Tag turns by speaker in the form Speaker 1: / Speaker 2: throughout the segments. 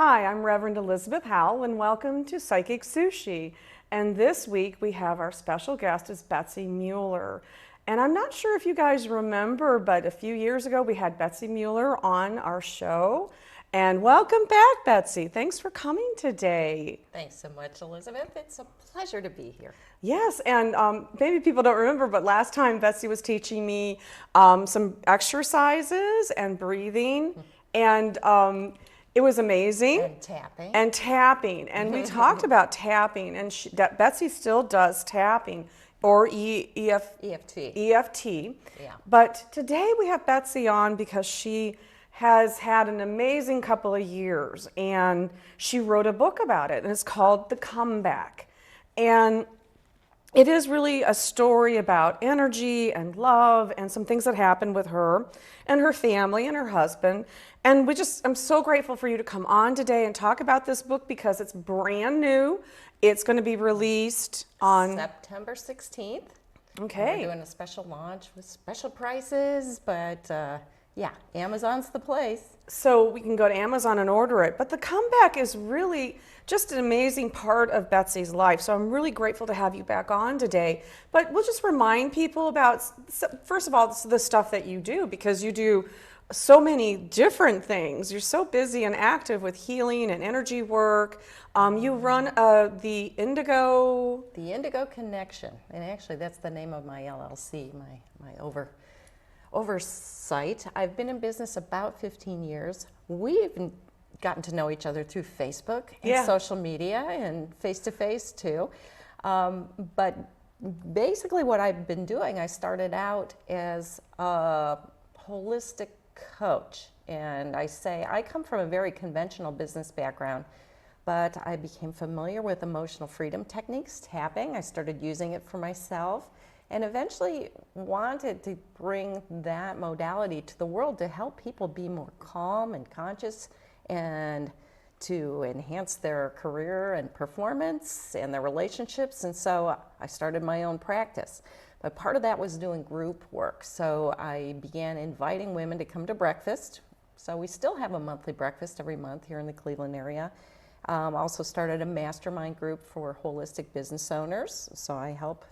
Speaker 1: Hi, I'm Reverend Elizabeth Howell, and welcome to Psychic Sushi. And this week we have our special guest is Betsy Muller. And I'm not sure if you guys remember, but a few years ago we had Betsy Muller on our show. And welcome back, Betsy. Thanks for coming today.
Speaker 2: Thanks so much, Elizabeth. It's a pleasure to be here.
Speaker 1: Yes, and maybe people don't remember, but last time Betsy was teaching me some exercises and breathing, and it was amazing.
Speaker 2: And tapping.
Speaker 1: And tapping. And we talked about tapping, and Betsy still does tapping, or
Speaker 2: EFT.
Speaker 1: EFT.
Speaker 2: Yeah.
Speaker 1: But today we have Betsy on because she has had an amazing couple of years, and she wrote a book about it, and it's called The Comeback. And it is really a story about energy and love and some things that happened with her and her family and her husband. And I'm so grateful for you to come on today and talk about this book because it's brand new. It's going to be released on
Speaker 2: September 16th.
Speaker 1: Okay.
Speaker 2: We're doing a special launch with special prices, but yeah, Amazon's the place.
Speaker 1: So we can go to Amazon and order it. But The Comeback is really just an amazing part of Betsy's life. So I'm really grateful to have you back on today. But we'll just remind people about, first of all, the stuff that you do, because you do so many different things. You're so busy and active with healing and energy work. You run the Indigo...
Speaker 2: The Indigo Connection. And actually, that's the name of my LLC, my oversight. I've been in business about 15 years. We've gotten to know each other through Facebook and social media and face-to-face too. But basically what I've been doing, I started out as a holistic coach. And I come from a very conventional business background, but I became familiar with emotional freedom techniques, tapping. I started using it for myself, and eventually wanted to bring that modality to the world to help people be more calm and conscious and to enhance their career and performance and their relationships. And so I started my own practice. But part of that was doing group work. So I began inviting women to come to breakfast. So we still have a monthly breakfast every month here in the Cleveland area. Also started a mastermind group for holistic business owners. So I help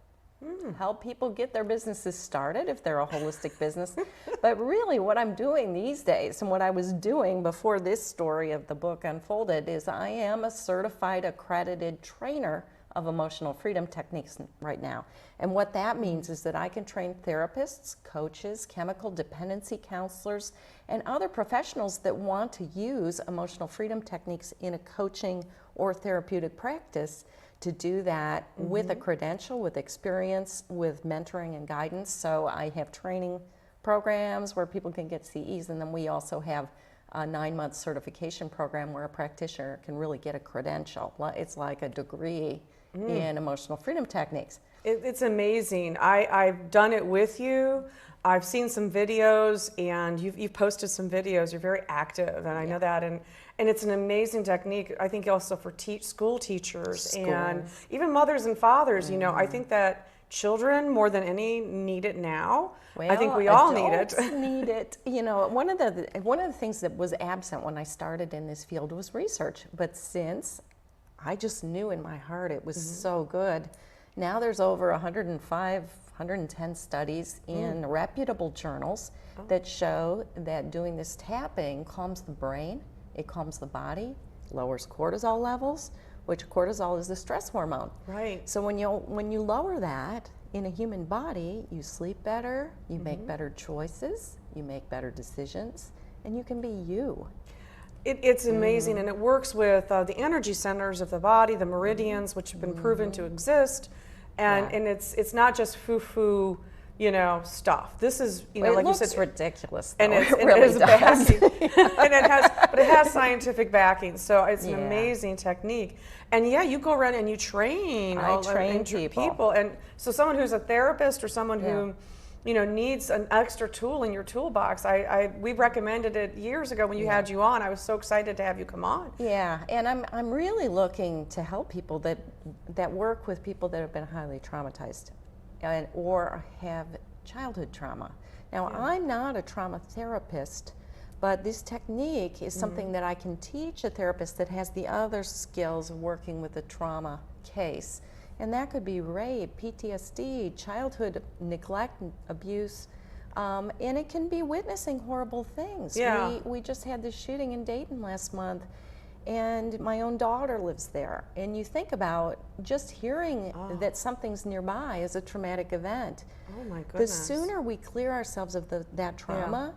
Speaker 2: people get their businesses started if they're a holistic business. But really what I'm doing these days, and what I was doing before this story of the book unfolded, is I am a certified accredited trainer of emotional freedom techniques right now. And what that means is that I can train therapists, coaches, chemical dependency counselors, and other professionals that want to use emotional freedom techniques in a coaching or therapeutic practice to do that with a credential, with experience, with mentoring and guidance. So I have training programs where people can get CEs, and then we also have a 9-month certification program where a practitioner can really get a credential. It's like a degree in emotional freedom techniques.
Speaker 1: It's amazing. I've done it with you. I've seen some videos, and you've posted some videos. You're very active, and I know that. And it's an amazing technique, I think, also for school teachers and even mothers and fathers. You know, I think that children, more than any, need it now.
Speaker 2: Well,
Speaker 1: I think we all need it.
Speaker 2: Need it. You know, one of the things that was absent when I started in this field was research. But since I just knew in my heart it was so good, now there's over 105, 110 studies in reputable journals that show that doing this tapping calms the brain, it calms the body, lowers cortisol levels, which cortisol is the stress hormone.
Speaker 1: Right.
Speaker 2: So when you lower that in a human body, you sleep better, you make better choices, you make better decisions, and you can be you.
Speaker 1: It's amazing, and it works with the energy centers of the body, the meridians, which have been proven to exist, and it's not just foo-foo, stuff. This is, like you said,
Speaker 2: it's ridiculous, though.
Speaker 1: and it
Speaker 2: really
Speaker 1: is
Speaker 2: does.
Speaker 1: and it has scientific backing, so it's an amazing technique. And you go around and you train.
Speaker 2: I train people,
Speaker 1: and so someone who's a therapist or someone who needs an extra tool in your toolbox. We recommended it years ago when you had you on. I was so excited to have you come on.
Speaker 2: Yeah, and I'm really looking to help people that work with people that have been highly traumatized or have childhood trauma. Now, I'm not a trauma therapist, But this technique is something that I can teach a therapist that has the other skills of working with a trauma case. And that could be rape, PTSD, childhood neglect, abuse, and it can be witnessing horrible things.
Speaker 1: Yeah.
Speaker 2: We just had this shooting in Dayton last month, and my own daughter lives there. And you think about just hearing that something's nearby is a traumatic event.
Speaker 1: Oh my goodness.
Speaker 2: The sooner we clear ourselves of that trauma,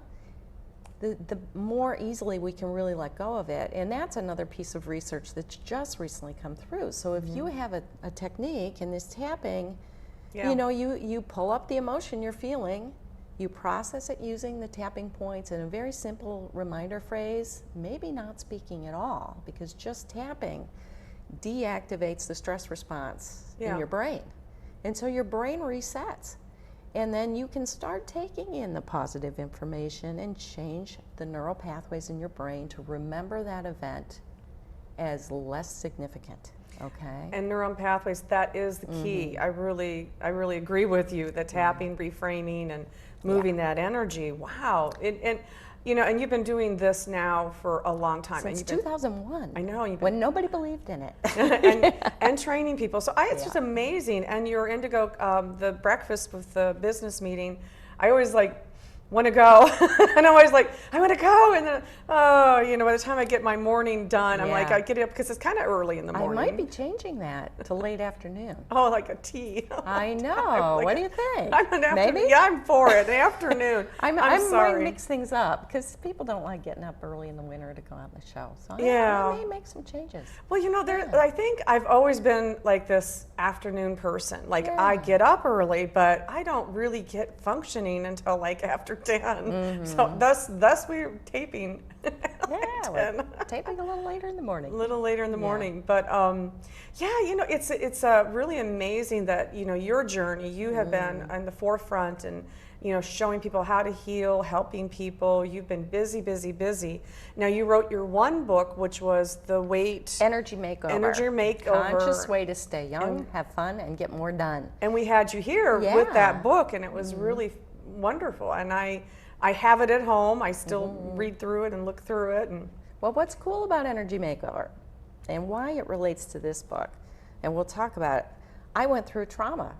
Speaker 2: the more easily we can really let go of it. And that's another piece of research that's just recently come through. So if you have a technique in this tapping, you know, you pull up the emotion you're feeling, you process it using the tapping points and a very simple reminder phrase, maybe not speaking at all, because just tapping deactivates the stress response in your brain. And so your brain resets. And then you can start taking in the positive information and change the neural pathways in your brain to remember that event as less significant. Okay.
Speaker 1: And neuron pathways, that is the key. I really agree with you. The tapping, reframing, and moving that energy. Wow. And you know, and you've been doing this now for a long time.
Speaker 2: Since 2001.
Speaker 1: I know.
Speaker 2: When nobody believed in it.
Speaker 1: and training people. So it's just amazing. And your Indigo, the breakfast with the business meeting, I always want to go. And I'm always like, I want to go. And then, you know, by the time I get my morning done, I'm like, I get up because it's kind of early in the morning.
Speaker 2: I might be changing that to late afternoon.
Speaker 1: Oh, like a tea.
Speaker 2: I know. What do you think?
Speaker 1: Maybe? Yeah, I'm for it. Afternoon.
Speaker 2: I'm
Speaker 1: sorry.
Speaker 2: might mix things up because people don't like getting up early in the winter to go out on the show. So I may make some changes.
Speaker 1: Well, you know, I think I've always been like this afternoon person. Like I get up early, but I don't really get functioning until like after 10. So thus we're taping.
Speaker 2: We're taping a little later in the morning.
Speaker 1: A little later in the morning, but you know, it's really amazing that, you know, your journey, you have been on the forefront and, you know, showing people how to heal, helping people. You've been busy, busy, busy. Now you wrote your one book, which was the Energy Makeover.
Speaker 2: Conscious way to stay young, have fun, and get more done.
Speaker 1: And we had you here with that book, and it was really wonderful. And I have it at home. I still read through it and look through it. And
Speaker 2: well, what's cool about Energy Makeover and why it relates to this book, and we'll talk about it, I went through trauma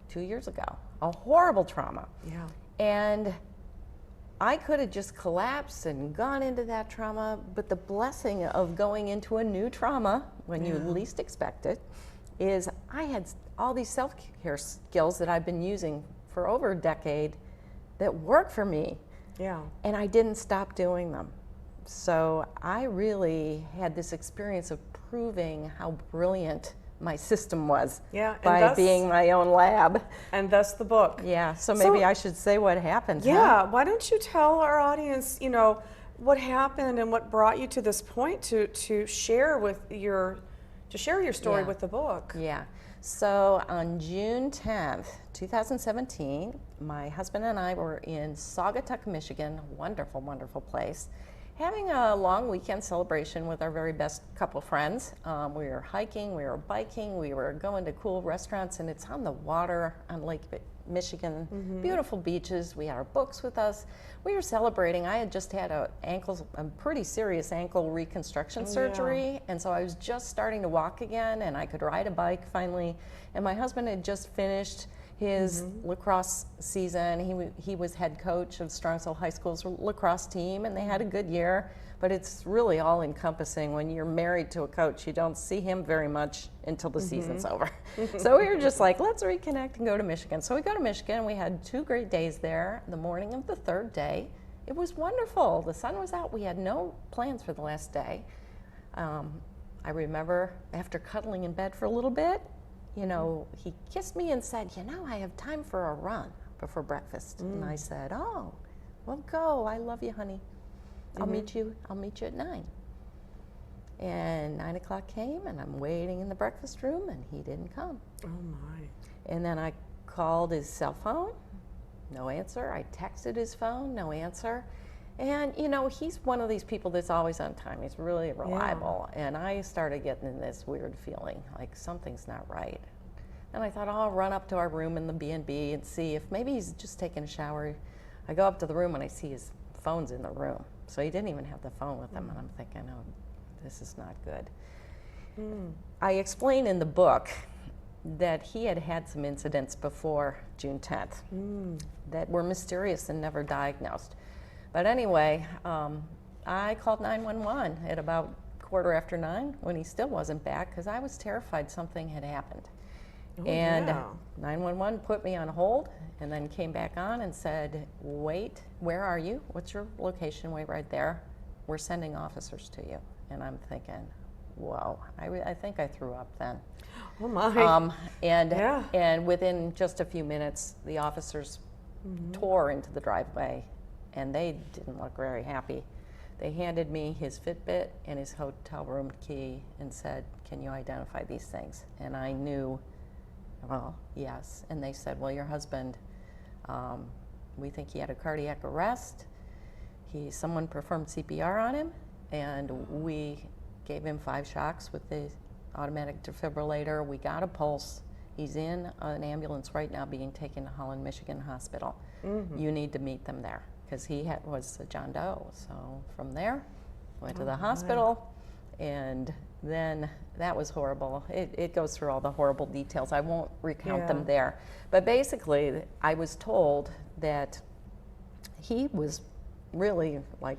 Speaker 2: 2 years ago, a horrible trauma.
Speaker 1: Yeah.
Speaker 2: And I could have just collapsed and gone into that trauma, but the blessing of going into a new trauma when you least expect it is I had all these self-care skills that I've been using for over a decade that work for me.
Speaker 1: Yeah.
Speaker 2: And I didn't stop doing them. So I really had this experience of proving how brilliant my system was by being my own lab.
Speaker 1: And thus the book.
Speaker 2: Yeah, so maybe I should say what happened.
Speaker 1: Yeah, why don't you tell our audience, you know, what happened and what brought you to this point to share your story with the book.
Speaker 2: Yeah. So on June 10th, 2017, my husband and I were in Saugatuck, Michigan, wonderful, wonderful place, having a long weekend celebration with our very best couple friends. We were hiking, we were biking, we were going to cool restaurants, and it's on the water on Lake Michigan, beautiful beaches. We had our books with us. We were celebrating. I had just had a pretty serious ankle reconstruction surgery, and so I was just starting to walk again, and I could ride a bike finally. And my husband had just finished his lacrosse season. He was head coach of Strongsville High School's lacrosse team, and they had a good year. But it's really all encompassing. When you're married to a coach, you don't see him very much until the season's over. So we were just like, let's reconnect and go to Michigan. So we go to Michigan. We had 2 great days there. The morning of the 3rd day, it was wonderful. The sun was out. We had no plans for the last day. I remember after cuddling in bed for a little bit, you know, he kissed me and said, you know, I have time for a run before breakfast. And I said, oh, well, go. I love you, honey. I'll meet you at 9. And 9 o'clock came, and I'm waiting in the breakfast room, and he didn't come.
Speaker 1: Oh my.
Speaker 2: And then I called his cell phone, no answer. I texted his phone, no answer. And you know, he's one of these people that's always on time. He's really reliable. And I started getting this weird feeling, like something's not right. And I thought, oh, I'll run up to our room in the B&B and see if maybe he's just taking a shower. I go up to the room and I see his phone's in the room. So he didn't even have the phone with him, and I'm thinking, oh, this is not good. I explain in the book that he had had some incidents before June 10th that were mysterious and never diagnosed. But anyway, I called 911 at about 9:15 when he still wasn't back, because I was terrified something had happened. And 911 put me on hold and then came back on and said, wait, where are you? What's your location? Wait right there. We're sending officers to you. And I'm thinking, whoa, I think I threw up then.
Speaker 1: Oh my.
Speaker 2: And within just a few minutes, the officers tore into the driveway, and they didn't look very happy. They handed me his Fitbit and his hotel room key and said, can you identify these things? And I knew, well, yes. And they said, well, your husband, we think he had a cardiac arrest. Someone performed CPR on him, and we gave him 5 shocks with the automatic defibrillator. We got a pulse. He's in an ambulance right now being taken to Holland, Michigan Hospital. You need to meet them there, because he was a John Doe. So from there, went to the hospital, and then that was horrible. It goes through all the horrible details. I won't recount them there. But basically, I was told that he was really, like,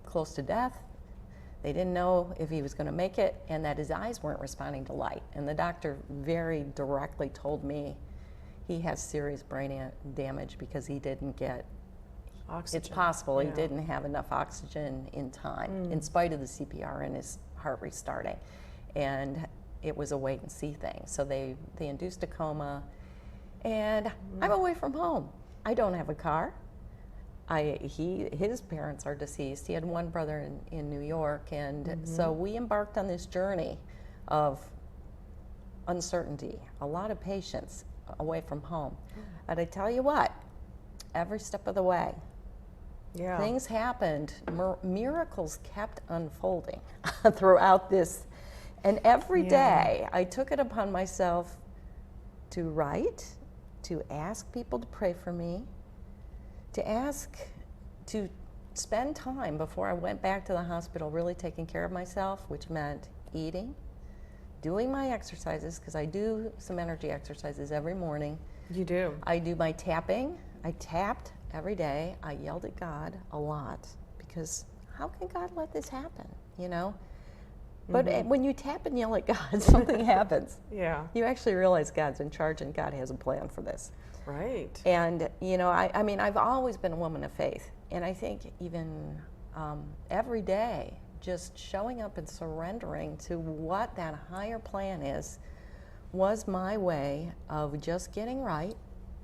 Speaker 2: close to death. They didn't know if he was going to make it, and that his eyes weren't responding to light. And the doctor very directly told me he has serious brain damage because he didn't get oxygen. It's possible he didn't have enough oxygen in time, in spite of the CPR and his heart restarting. And it was a wait and see thing. So they induced a coma, and I'm away from home. I don't have a car. His parents are deceased. He had one brother in New York, and so we embarked on this journey of uncertainty, a lot of patience away from home. But I tell you what, every step of the way, things happened. Miracles kept unfolding throughout this, and every day I took it upon myself to write, to ask people to pray for me, to spend time before I went back to the hospital really taking care of myself, which meant eating, doing my exercises, because I do some energy exercises every morning.
Speaker 1: You do? I
Speaker 2: do my tapping. I tapped every day. I yelled at God a lot, because how can God let this happen, But when you tap and yell at God, something happens. You actually realize God's in charge and God has a plan for this.
Speaker 1: Right.
Speaker 2: And, I mean, I've always been a woman of faith. And I think even every day, just showing up and surrendering to what that higher plan is was my way of just getting right.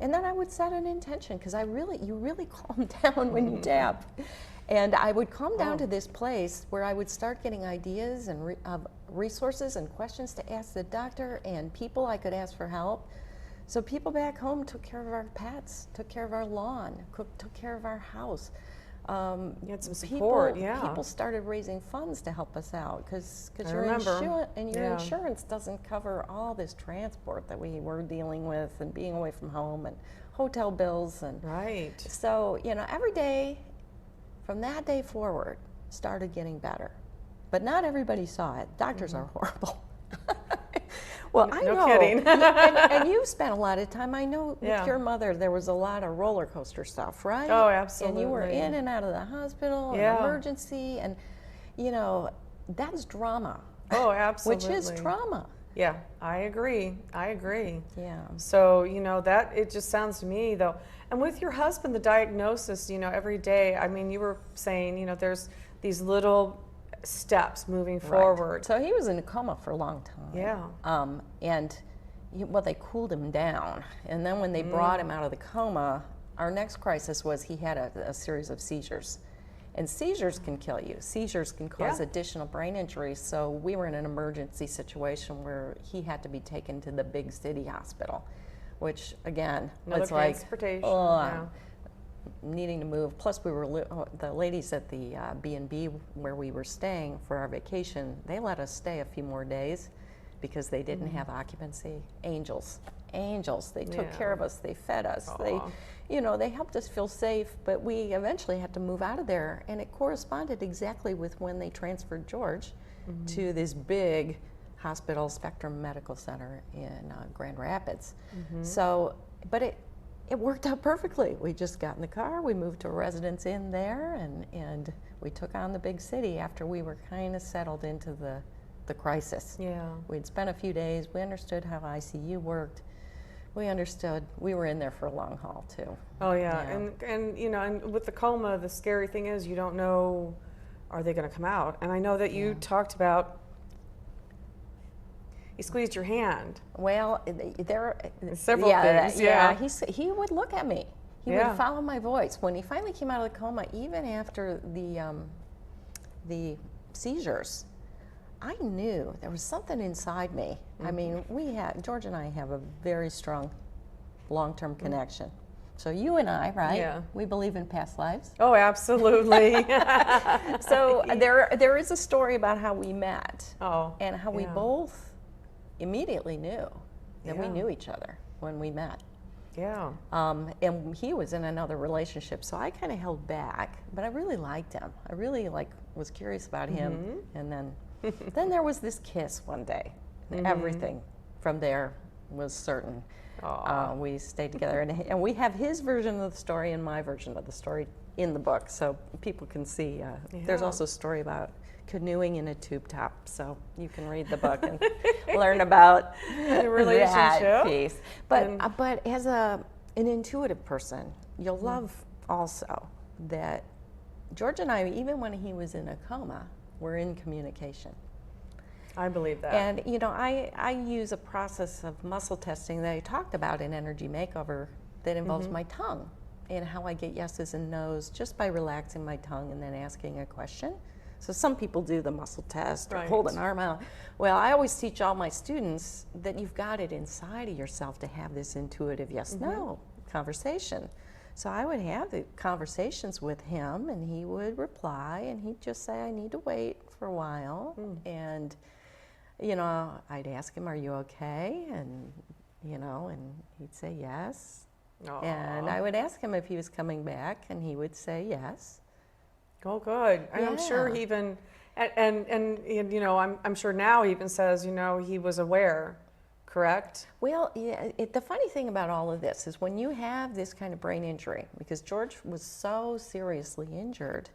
Speaker 2: And then I would set an intention, because you really calm down when you tap. And I would come down to this place where I would start getting ideas and resources and questions to ask the doctor, and people I could ask for help. So people back home took care of our pets, took care of our lawn, took care of our house.
Speaker 1: You had some support,
Speaker 2: People started raising funds to help us out, because your insurance doesn't cover all this transport that we were dealing with, and being away from home, and hotel bills, and so every day from that day forward started getting better. But not everybody saw it. Doctors are horrible. Well, I know.
Speaker 1: No kidding.
Speaker 2: and you spent a lot of time. I know with your mother, there was a lot of roller coaster stuff, right?
Speaker 1: Oh, absolutely.
Speaker 2: And you were in and out of the hospital, and emergency, and that's drama.
Speaker 1: Oh, absolutely.
Speaker 2: Which is trauma.
Speaker 1: Yeah, I agree.
Speaker 2: Yeah.
Speaker 1: So, that it just sounds to me, though, and with your husband, the diagnosis, every day, I mean, you were saying, there's these little steps moving forward.
Speaker 2: So he was in a coma for a long time.
Speaker 1: Yeah.
Speaker 2: And they cooled him down. And then when they brought him out of the coma, our next crisis was he had a series of seizures. And seizures can kill you. Seizures can cause additional brain injuries. So we were in an emergency situation where he had to be taken to the big city hospital, which again, was like needing to move. Plus, we were the ladies at the B&B where we were staying for our vacation. They let us stay a few more days because they didn't have occupancy. Angels, angels. They took
Speaker 1: Yeah.
Speaker 2: care of us. They fed us.
Speaker 1: Aw.
Speaker 2: They, they helped us feel safe, but we eventually had to move out of there, and it corresponded exactly with when they transferred George to this big hospital, Spectrum Medical Center in Grand Rapids. So, but it worked out perfectly. We just got in the car, we moved to a residence inn there, and we took on the big city after we were kind of settled into the crisis.
Speaker 1: Yeah.
Speaker 2: We'd spent a few days, we understood how ICU worked. We understood, we were in there for a long haul too.
Speaker 1: Oh yeah, and and with the coma, the scary thing is you don't know, are they going to come out? And I know that you talked about, he squeezed your hand.
Speaker 2: Well, there
Speaker 1: Several things.
Speaker 2: He would look at me. He would follow my voice. When he finally came out of the coma, even after the seizures, I knew there was something inside me. I mean, George and I have a very strong long-term connection. So you and I, right?
Speaker 1: Yeah.
Speaker 2: We believe in past lives.
Speaker 1: Oh, absolutely.
Speaker 2: So there is a story about how we met.
Speaker 1: Oh,
Speaker 2: and how we both immediately knew that we knew each other when we met.
Speaker 1: Yeah.
Speaker 2: And he was in another relationship, so I kind of held back, but I really liked him. I really was curious about him, and then there was this kiss one day. Everything from there was certain. We stayed together, and we have his version of the story and my version of the story in the book, so people can see. There's also a story about canoeing in a tube top, so you can read the book and learn about
Speaker 1: the relationship
Speaker 2: that piece. But as an intuitive person, you'll love also that George and I, even when he was in a coma, were in communication.
Speaker 1: I believe that.
Speaker 2: And I use a process of muscle testing that I talked about in Energy Makeover that involves my tongue and how I get yeses and nos just by relaxing my tongue and then asking a question. So some people do the muscle test or hold an arm out. Well, I always teach all my students that you've got it inside of yourself to have this intuitive yes-no conversation. So I would have the conversations with him, and he would reply, and he'd just say, I need to wait for a while. And, I'd ask him, are you okay? And, and he'd say yes.
Speaker 1: Aww.
Speaker 2: And I would ask him if he was coming back, and he would say yes.
Speaker 1: Oh, good. And I'm sure he even, I'm sure now he even says, he was aware, correct?
Speaker 2: Well, the funny thing about all of this is when you have this kind of brain injury, because George was so seriously injured,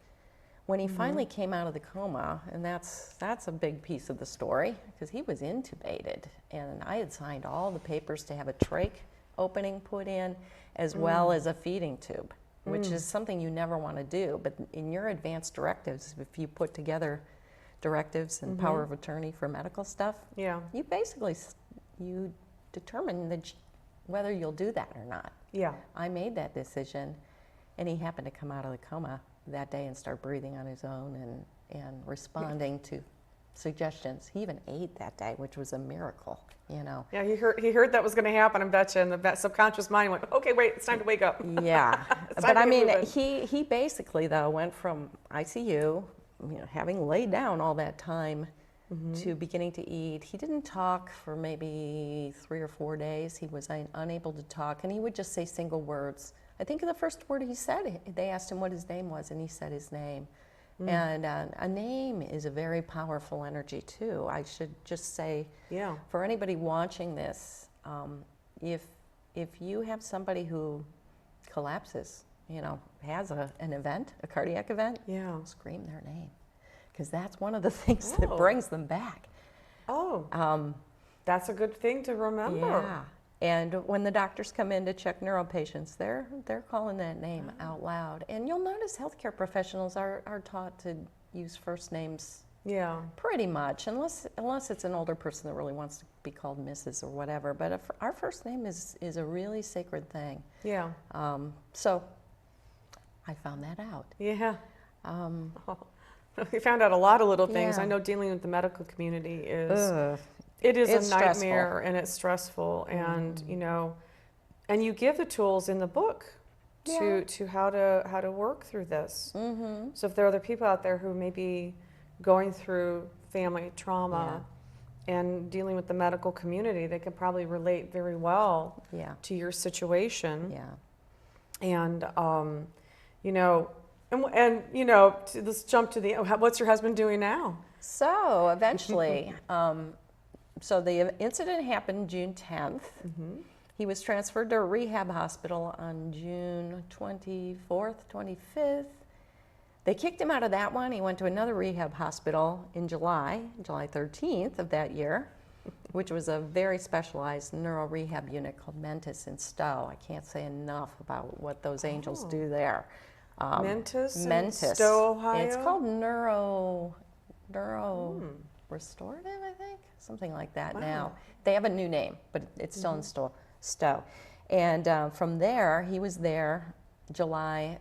Speaker 2: when he finally came out of the coma, and that's a big piece of the story, because he was intubated, and I had signed all the papers to have a trach opening put in, as well as a feeding tube, which is something you never want to do. But in your advanced directives, if you put together directives and power of attorney for medical stuff, you basically you determine whether you'll do that or not.
Speaker 1: Yeah.
Speaker 2: I made that decision, and he happened to come out of the coma that day and start breathing on his own and responding to suggestions. He even ate that day, which was a miracle,
Speaker 1: Yeah, he heard that was going to happen, I bet you, and that subconscious mind went, okay, wait, it's time to wake up.
Speaker 2: Yeah. But I mean, he basically, though, went from ICU, having laid down all that time, to beginning to eat. He didn't talk for maybe 3 or 4 days. He was unable to talk, and he would just say single words. I think the first word he said, they asked him what his name was, and he said his name. And a name is a very powerful energy too. I should just say, for anybody watching this, if you have somebody who collapses, has an event, a cardiac event, scream their name, because that's one of the things that brings them back.
Speaker 1: That's a good thing to remember.
Speaker 2: Yeah. And when the doctors come in to check neuro patients, they're calling that name out loud. And you'll notice healthcare professionals are taught to use first names pretty much, unless it's an older person that really wants to be called Mrs. or whatever. But our first name is a really sacred thing.
Speaker 1: Yeah.
Speaker 2: So I found that out.
Speaker 1: Yeah. We found out a lot of little things.
Speaker 2: Yeah.
Speaker 1: I know dealing with the medical community is... It is a nightmare, and it's stressful, and and you give the tools in the book to how to work through this. So if there are other people out there who may be going through family trauma, and dealing with the medical community, they could probably relate very well to your situation.
Speaker 2: Yeah.
Speaker 1: And, you know, and you know, let's jump to what's your husband doing now?
Speaker 2: So eventually, so the incident happened June 10th. He was transferred to a rehab hospital on June 24th, 25th. They kicked him out of that one. He went to another rehab hospital in July 13th of that year, which was a very specialized neuro rehab unit called Mentis in Stowe. I can't say enough about what those angels do there.
Speaker 1: Mentis
Speaker 2: in
Speaker 1: Stowe, Ohio?
Speaker 2: It's called neuro restorative, I think, something like that.
Speaker 1: Wow.
Speaker 2: Now they have a new name, but it's still in Stowe. And from there, he was there July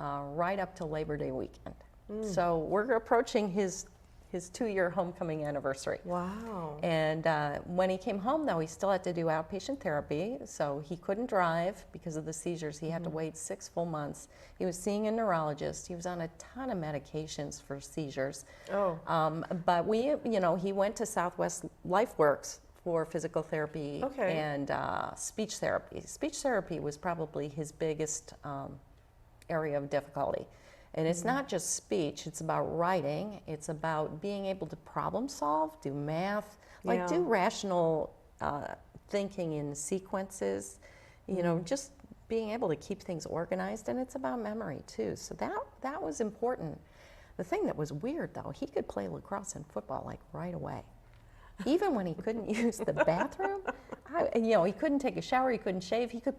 Speaker 2: right up to Labor Day weekend. So we're approaching his 2-year homecoming anniversary.
Speaker 1: Wow.
Speaker 2: And when he came home, though, he still had to do outpatient therapy, so he couldn't drive because of the seizures. He had to wait 6 full months. He was seeing a neurologist. He was on a ton of medications for seizures.
Speaker 1: Oh.
Speaker 2: But he went to Southwest LifeWorks for physical therapy and speech therapy. Speech therapy was probably his biggest area of difficulty. And it's not just speech, it's about writing, it's about being able to problem solve, do math, do rational thinking in sequences, just being able to keep things organized, and it's about memory too. So that was important. The thing that was weird though, he could play lacrosse and football like right away. Even when he couldn't use the bathroom, he couldn't take a shower, he couldn't shave, he could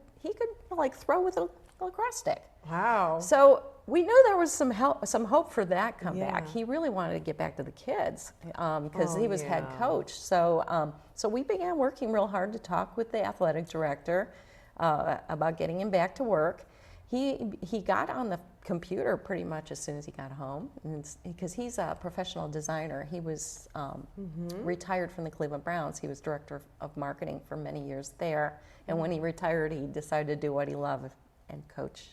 Speaker 2: like throw with a lacrosse stick.
Speaker 1: Wow.
Speaker 2: So we knew there was some hope for that comeback. He really wanted to get back to the kids because he was head coach. So we began working real hard to talk with the athletic director about getting him back to work. He got on the computer pretty much as soon as he got home, because he's a professional designer. He was retired from the Cleveland Browns. He was director of marketing for many years there. And when he retired, he decided to do what he loved and coach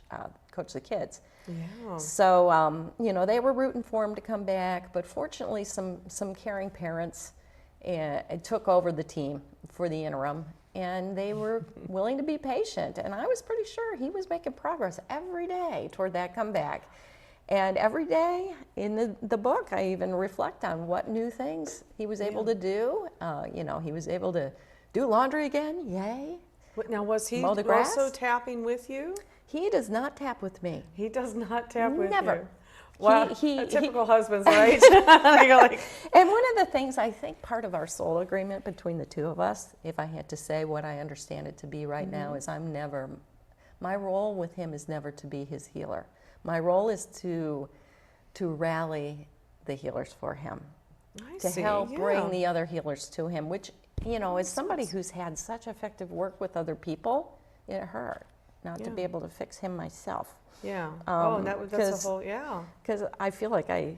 Speaker 2: the kids.
Speaker 1: Yeah.
Speaker 2: So they were rooting for him to come back, but fortunately some caring parents took over the team for the interim, and they were willing to be patient, and I was pretty sure he was making progress every day toward that comeback. And every day in the book, I even reflect on what new things he was able to do. He was able to do laundry again, yay.
Speaker 1: Now, was he
Speaker 2: mow the grass?
Speaker 1: Also tapping with you?
Speaker 2: He does not tap with me.
Speaker 1: He does not tap with you?
Speaker 2: Never.
Speaker 1: Well, typical husbands, right?
Speaker 2: And one of the things, I think part of our soul agreement between the two of us, if I had to say what I understand it to be right now, is my role with him is never to be his healer. My role is to rally the healers for him, to help bring the other healers to him, which, as somebody who's had such effective work with other people, it hurt not to be able to fix him myself.
Speaker 1: Yeah. That's a whole,
Speaker 2: Because I feel like I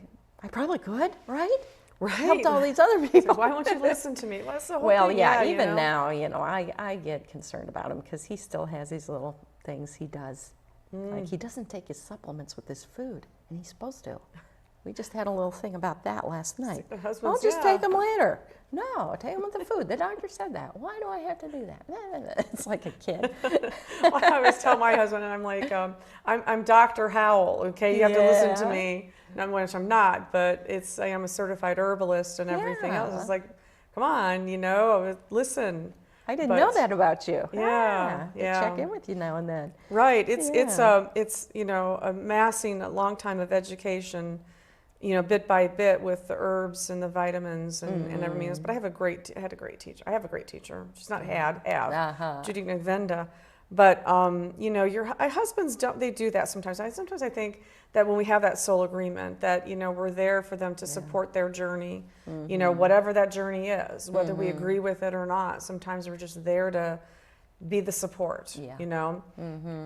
Speaker 2: probably could, right?
Speaker 1: Right.
Speaker 2: Helped all these other people.
Speaker 1: So why won't you listen to me? What's the whole
Speaker 2: well,
Speaker 1: thing?
Speaker 2: yeah, even now, I get concerned about him because he still has these little things he does. Like he doesn't take his supplements with his food, and he's supposed to. We just had a little thing about that last night. I'll just take them later. No, take them with the food. The doctor said that. Why do I have to do that? It's like a kid.
Speaker 1: Well, I always tell my husband, and I'm like, I'm Dr. Howell, okay? You have to listen to me. Which I'm not, but I am a certified herbalist and everything else. It's like, come on, listen.
Speaker 2: I didn't know that about you.
Speaker 1: Yeah.
Speaker 2: Check in with you now and then.
Speaker 1: Right. It's amassing a long time of education, bit by bit with the herbs and the vitamins and everything else. But I had a great teacher. I have a great teacher. She's not Judy Nvenda. But your husbands they do that sometimes. Sometimes I think that when we have that soul agreement, that we're there for them to support their journey, whatever that journey is, whether we agree with it or not. Sometimes we're just there to be the support,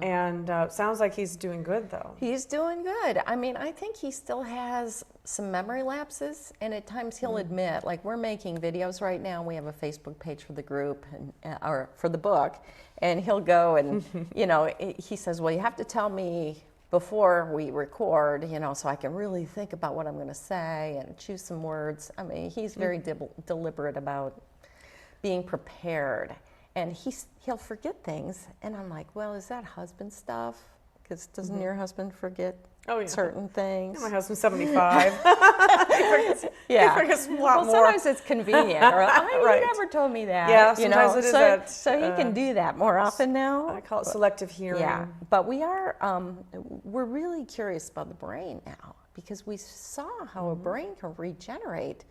Speaker 1: and sounds like he's doing good though.
Speaker 2: He's doing good. I mean, I think he still has some memory lapses, and at times he'll admit, like we're making videos right now, we have a Facebook page for the group or for the book, and he'll go and he says, well, you have to tell me before we record, so I can really think about what I'm going to say and choose some words. I mean, he's very deliberate about being prepared, and he'll forget things, and I'm like, well, is that husband stuff? Because doesn't your husband forget certain things?
Speaker 1: Yeah, my husband's 75. He forgets a lot more.
Speaker 2: Sometimes it's convenient. Or,
Speaker 1: Right.
Speaker 2: You never told me that.
Speaker 1: Yeah, sometimes it is that.
Speaker 2: So he can do that more often now.
Speaker 1: I call it selective hearing.
Speaker 2: Yeah, but we're really curious about the brain now, because we saw how a brain can regenerate,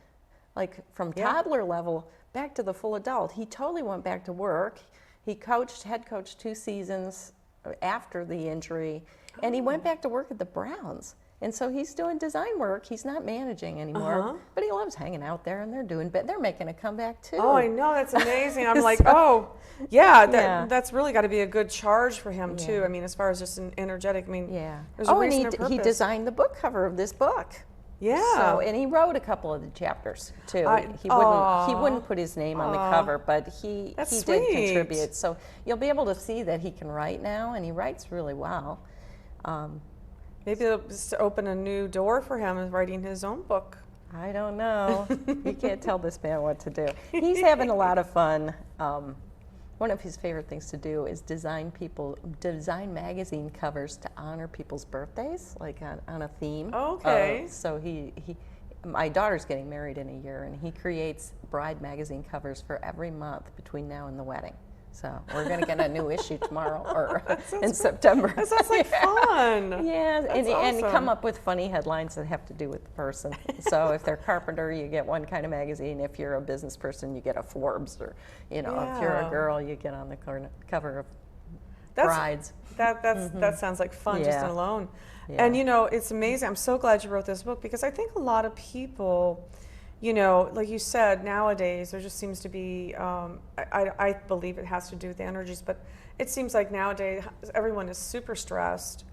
Speaker 2: like from toddler level back to the full adult. He totally went back to work. He head coached 2 seasons after the injury, and he went back to work at the Browns. And so he's doing design work. He's not managing anymore, but he loves hanging out there, and they're making a comeback too.
Speaker 1: Oh, I know, that's amazing. I'm like, that's really got to be a good charge for him too. I mean, as far as just an energetic, there's a reason and
Speaker 2: he designed the book cover of this book.
Speaker 1: Yeah.
Speaker 2: So, and he wrote a couple of the chapters too. He wouldn't put his name on the cover, but he did contribute. So you'll be able to see that he can write now, and he writes really well.
Speaker 1: Maybe it'll just open a new door for him in writing his own book.
Speaker 2: I don't know. You can't tell this man what to do. He's having a lot of fun. One of his favorite things to do is design magazine covers to honor people's birthdays, like on a theme.
Speaker 1: Okay.
Speaker 2: So my daughter's getting married in a year, and he creates bride magazine covers for every month between now and the wedding. So we're going to get a new issue tomorrow or in September.
Speaker 1: That sounds like fun.
Speaker 2: Yeah,
Speaker 1: and
Speaker 2: come up with funny headlines that have to do with the person. So if they're carpenter, you get one kind of magazine. If you're a business person, you get a Forbes, or if you're a girl, you get on the cover of Brides.
Speaker 1: That sounds like fun just alone.
Speaker 2: Yeah.
Speaker 1: And it's amazing. I'm so glad you wrote this book, because I think a lot of people, like you said, nowadays there just seems to be, I believe it has to do with the energies, but it seems like nowadays everyone is super stressed.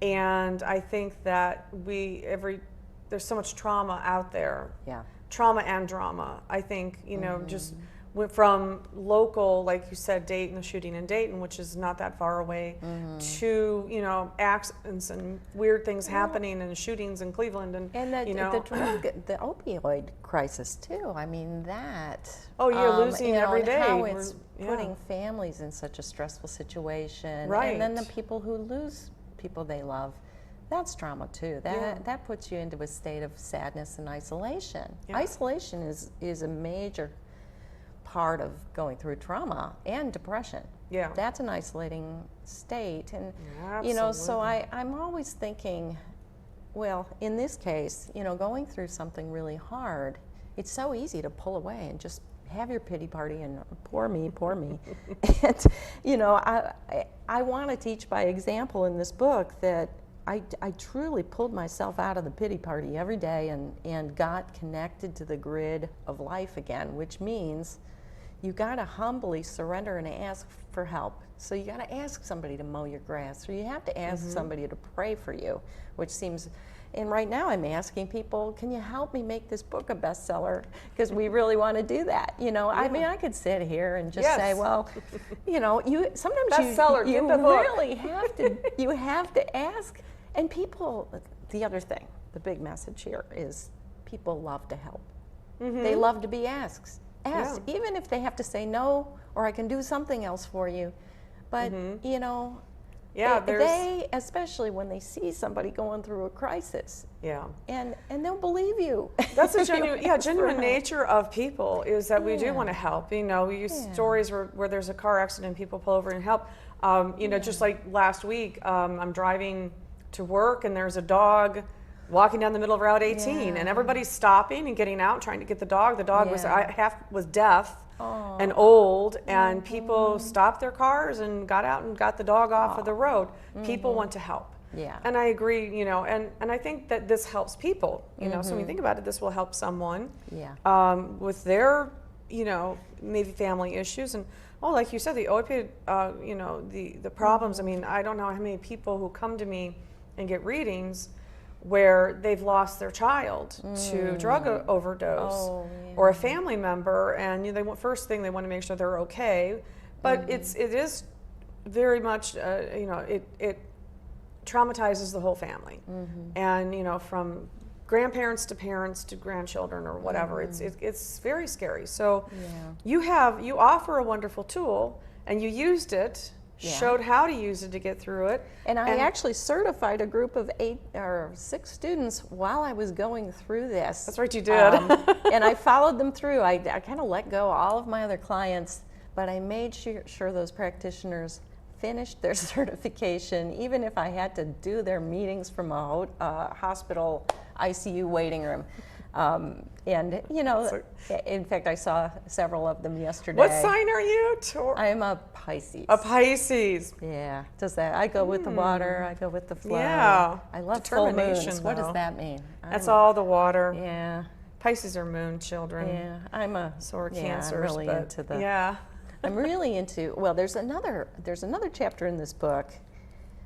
Speaker 1: And I think that there's so much trauma out there.
Speaker 2: Yeah.
Speaker 1: Trauma and drama. I think, just went from local, like you said, Dayton, the shooting in Dayton, which is not that far away, to accidents and weird things happening, and shootings in Cleveland, and
Speaker 2: the opioid crisis too. I mean that.
Speaker 1: Oh, you're losing every day.
Speaker 2: How it's putting families in such a stressful situation,
Speaker 1: right?
Speaker 2: And then the people who lose people they love. That's trauma too. That puts you into a state of sadness and isolation. Yeah. Isolation is a major part of going through trauma and depression.
Speaker 1: Yeah.
Speaker 2: That's an isolating state. And so I'm always thinking, well, in this case, going through something really hard, it's so easy to pull away and just have your pity party and poor me. And I want to teach by example in this book that I truly pulled myself out of the pity party every day and got connected to the grid of life again, which means you got to humbly surrender and ask for help. So you got to ask somebody to mow your grass, or you have to ask somebody to pray for you, which seems, and right now I'm asking people, can you help me make this book a bestseller? Because we really want to do that. I mean, I could sit here and just say, well, you sometimes
Speaker 1: bestseller,
Speaker 2: you
Speaker 1: get the book.
Speaker 2: really have to ask. And people, the other thing, the big message here is people love to help. They love to be asked, even if they have to say no, or I can do something else for you. But, they, especially when they see somebody going through a crisis, and they'll believe you.
Speaker 1: That's a genuine nature of people, is that we do want to help. We use stories where there's a car accident, people pull over and help. Just like last week, I'm driving to work, and there's a dog walking down the middle of Route 18, and everybody's stopping and getting out, trying to get the dog. The dog was deaf and old, and people stopped their cars and got out and got the dog off of the road. People want to help.
Speaker 2: Yeah.
Speaker 1: And I agree, and I think that this helps people, so when you think about it, this will help someone with their, maybe family issues. And like you said, the opioid, the problems. I mean, I don't know how many people who come to me and get readings where they've lost their child to drug overdose or a family member, and first thing they want to make sure they're okay, but it is very much traumatizes the whole family. And, you know, from grandparents to parents to grandchildren or whatever, it's very scary. So you offer a wonderful tool, and you used it, showed how to use it to get through it.
Speaker 2: And I actually certified a group of 8 or 6 students while I was going through this.
Speaker 1: That's right, you did.
Speaker 2: And I followed them through. I kind of let go all of my other clients, but I made sure those practitioners finished their certification, even if I had to do their meetings from a hospital ICU waiting room. And, you know, in fact, I saw several of them yesterday.
Speaker 1: What sign are you?
Speaker 2: I'm a Pisces.
Speaker 1: A Pisces.
Speaker 2: Yeah, does that. I go with the water, I go with the flow.
Speaker 1: Yeah.
Speaker 2: I love full moons. What does
Speaker 1: though.
Speaker 2: that mean?
Speaker 1: That's all the water.
Speaker 2: Yeah.
Speaker 1: Pisces are moon children.
Speaker 2: Yeah, I'm a
Speaker 1: Cancers.
Speaker 2: I'm really into the.
Speaker 1: Yeah.
Speaker 2: I'm really into. Well, there's another chapter in this book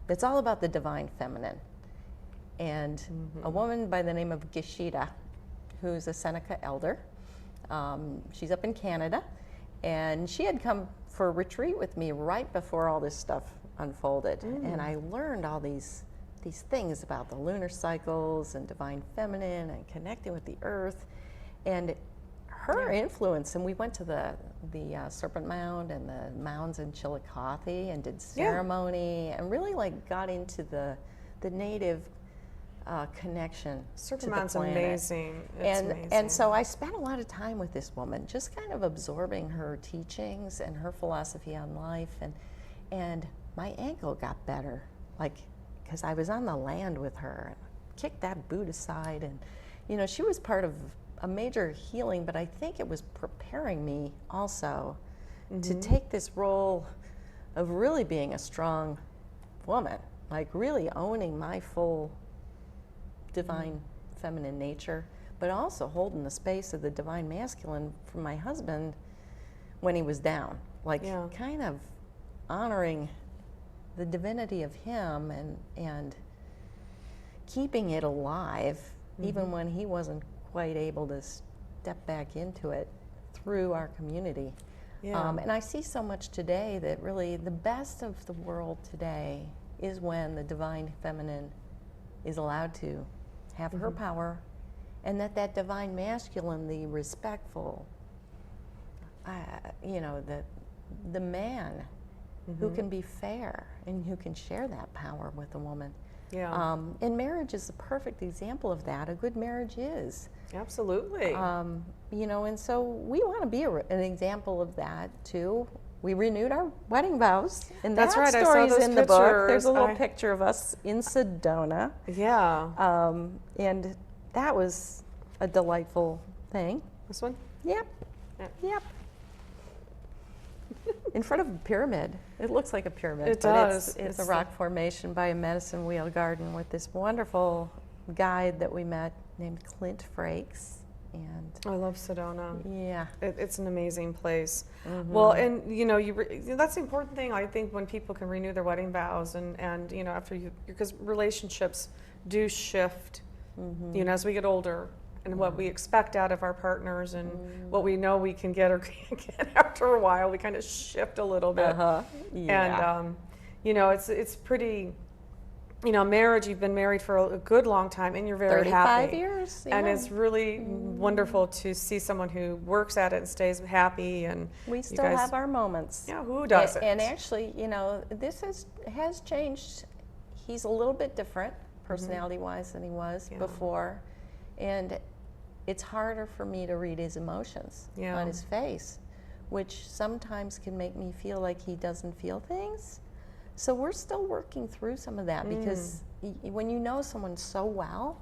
Speaker 2: that's all about the divine feminine, and a woman by the name of Gishita, who's a Seneca elder. She's up in Canada, and she had come for a retreat with me right before all this stuff unfolded, and I learned all these things about the lunar cycles and divine feminine and connecting with the earth, and her influence. And we went to the Serpent Mound and the mounds in Chillicothe and did ceremony and really like got into the native connection
Speaker 1: Serpent
Speaker 2: to the
Speaker 1: Mound's
Speaker 2: planet.
Speaker 1: Amazing. It's amazing.
Speaker 2: And so I spent a lot of time with this woman, just kind of absorbing her teachings and her philosophy on life, and my ankle got better, like, because I was on the land with her and kicked that boot aside, and you know, she was part of a major healing, but I think it was preparing me also to take this role of really being a strong woman, like really owning my full divine feminine nature, but also holding the space of the divine masculine for my husband when he was down, like kind of honoring the divinity of him and keeping it alive even when he wasn't quite able to step back into it through our community. And I see so much today that really the best of the world today is when the divine feminine is allowed to have her power, and that divine masculine, the respectful, you know, the man who can be fair and who can share that power with a woman. And marriage is a perfect example of that. A good marriage is.
Speaker 1: Absolutely.
Speaker 2: You know, and so we want to be an example of that too. We renewed our wedding vows, and
Speaker 1: That's right.
Speaker 2: story's
Speaker 1: I saw those
Speaker 2: in the book.
Speaker 1: pictures.
Speaker 2: There's a little picture of us in Sedona.
Speaker 1: Yeah.
Speaker 2: And that was a delightful thing.
Speaker 1: This one?
Speaker 2: Yep. Yep. In front of a pyramid. It looks like a pyramid.
Speaker 1: It
Speaker 2: but
Speaker 1: does.
Speaker 2: It's a rock formation by a medicine wheel garden with this wonderful guide that we met named Clint Frakes. And
Speaker 1: I love Sedona.
Speaker 2: yeah.
Speaker 1: It's an amazing place. Well, and you know, that's the important thing, I think, when people can renew their wedding vows, and you know, after because relationships do shift, you know, as we get older, and what we expect out of our partners, and what we know we can get or can't get after a while, we kind of shift a little bit. And you know, it's pretty. You know, marriage, you've been married for a good long time, and you're very
Speaker 2: 35
Speaker 1: happy.
Speaker 2: years.
Speaker 1: And it's really wonderful to see someone who works at it and stays happy. And
Speaker 2: we still have our moments.
Speaker 1: Yeah, who doesn't?
Speaker 2: And actually, you know, this has changed. He's a little bit different personality-wise than he was before. And it's harder for me to read his emotions on his face, which sometimes can make me feel like he doesn't feel things. So we're still working through some of that, because when you know someone so well,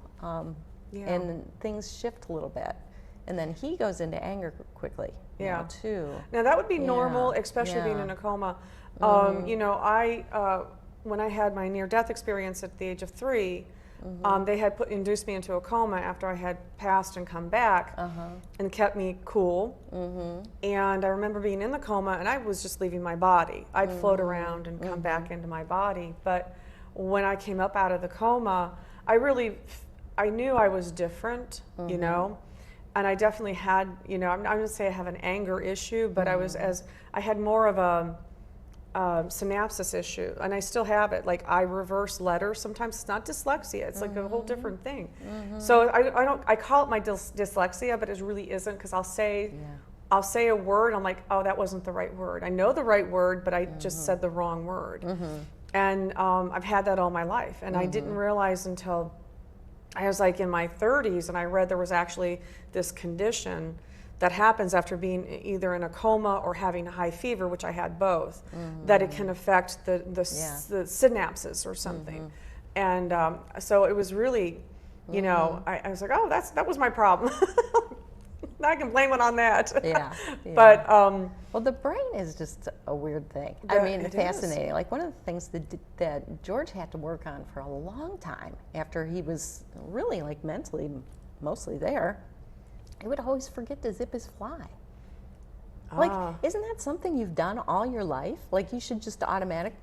Speaker 2: and things shift a little bit, and then he goes into anger quickly, you know, too.
Speaker 1: Now that would be normal, especially being in a coma. You know, when I had my near-death experience at the age of 3, they had induced me into a coma after I had passed and come back, and kept me cool. And I remember being in the coma, and I was just leaving my body. I'd float around and come back into my body. But when I came up out of the coma, I knew I was different, you know, and I definitely had, you know, I'm not going to say I have an anger issue, but I had more of synapses issue, and I still have it. Like I reverse letters sometimes. It's not dyslexia. It's like a whole different thing. So I call it my dyslexia, but it really isn't, because I'll say a word. I'm like, oh, that wasn't the right word. I know the right word, but I just said the wrong word. And I've had that all my life, and I didn't realize until I was like in my 30s, and I read there was actually this condition that happens after being either in a coma or having a high fever, which I had both, that it can affect the synapses or something. And so it was really, you know, I was like, oh, that was my problem. I can blame it on that. But
Speaker 2: well, the brain is just a weird thing. I mean, fascinating.
Speaker 1: Is.
Speaker 2: Like one of the things that George had to work on for a long time after he was really like mentally mostly there, he would always forget to zip his fly. Like, isn't that something you've done all your life? Like, you should just automatic.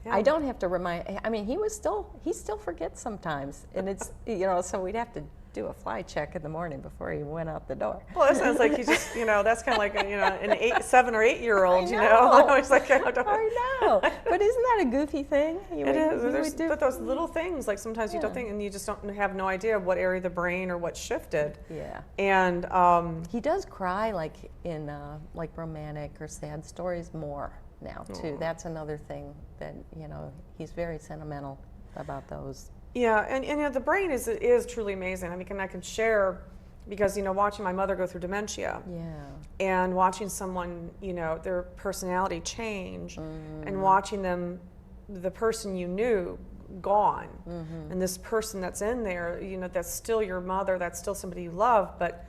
Speaker 2: Yeah. I don't have to remind. I mean, he still forgets sometimes, and it's, you know, so we'd have to do a fly check in the morning before he went out the door.
Speaker 1: Well, it sounds like he just, you know, that's kind of like a, you know, an 7 or 8 year old, you know. I was like,
Speaker 2: I know, but isn't that a goofy thing?
Speaker 1: It is. But those little things, like sometimes you don't think, and you just don't have no idea what area of the brain or what shifted.
Speaker 2: Yeah.
Speaker 1: And
Speaker 2: he does cry like in like romantic or sad stories more now too. That's another thing that, you know, he's very sentimental about those.
Speaker 1: Yeah, and you know, the brain is truly amazing. I mean, I can share, because, you know, watching my mother go through dementia, and watching someone, you know, their personality change, and watching them, the person you knew, gone, and this person that's in there, you know, that's still your mother, that's still somebody you love, but